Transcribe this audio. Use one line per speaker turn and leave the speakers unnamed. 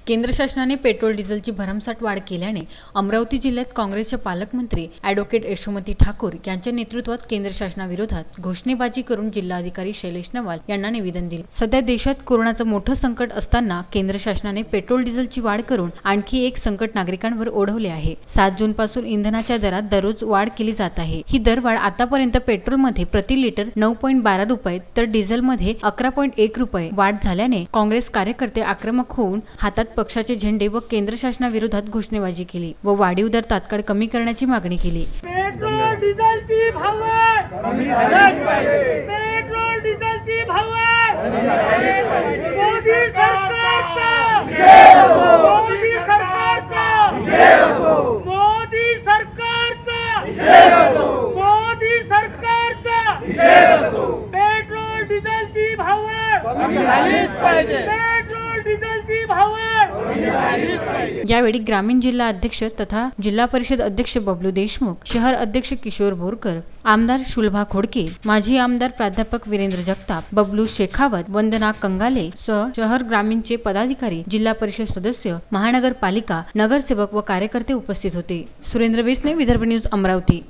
केंद्र शासनाने पेट्रोल डिझेलची भरमसाठ वाढ केल्याने अमरावती जिल्ह्यात काँग्रेसच्या पालकमंत्री ॲडव्होकेट यशोमती ठाकूर यांच्या नेतृत्वात केंद्र शासनाविरोधात घोषणेबाजी करून जिल्हाधिकारी शैलेश नवाल यांना निवेदन दिले। सध्या देशात कोरोनाचं मोठं संकट असताना केंद्र शासनाने पेट्रोल डिझेलची वाढ करून आणखी एक संकट नागरिकांवर ओढवले आहे। 7 जून पासून इंधनाच्या दरात दररोज वाढ केली जात आहे। ही दरवाढ आतापर्यंत पेट्रोलमध्ये प्रति लिटर 9.12 रुपये तर डिझेलमध्ये 11.1 रुपये वाढ झाल्याने काँग्रेस कार्यकर्ते आक्रमक होऊन हातात पक्षाचे झेंडे व केंद्र शासनाविरोधात घोषणेबाजी केली व वाढीव दर तात्काळ कमी करण्याची मागणी केली।
पेट्रोल डिझेलची भाववाढ कमी झालीच पाहिजे। पेट्रोल डिझेलची भाववाढ मोदी सरकारचा जय हो। मोदी सरकारचा जय हो। मोदी सरकारचा जय हो। मोदी सरकारचा जय हो। पेट्रोल डिझेलची भाववाढ कमी झालीच पाहिजे। पेट्रोल डिझेलची भाववाढ
यावेळी ग्रामीण जिल्हा अध्यक्ष तथा जिल्हा परिषद अध्यक्ष बबलू देशमुख, शहर अध्यक्ष किशोर बोरकर, आमदार शुल्भा खोडके, माजी आमदार प्राध्यापक वीरेंद्र जगताप, बबलू शेखावत, वंदना कंगाले सह शहर ग्रामीणचे पदाधिकारी, जिल्हा परिषद सदस्य, महानगरपालिका, नगरसेवक व कार्यकर्ते उपस्थित होते। सुरेंद्र वेसने, विदर्भ न्यूज, अमरावती।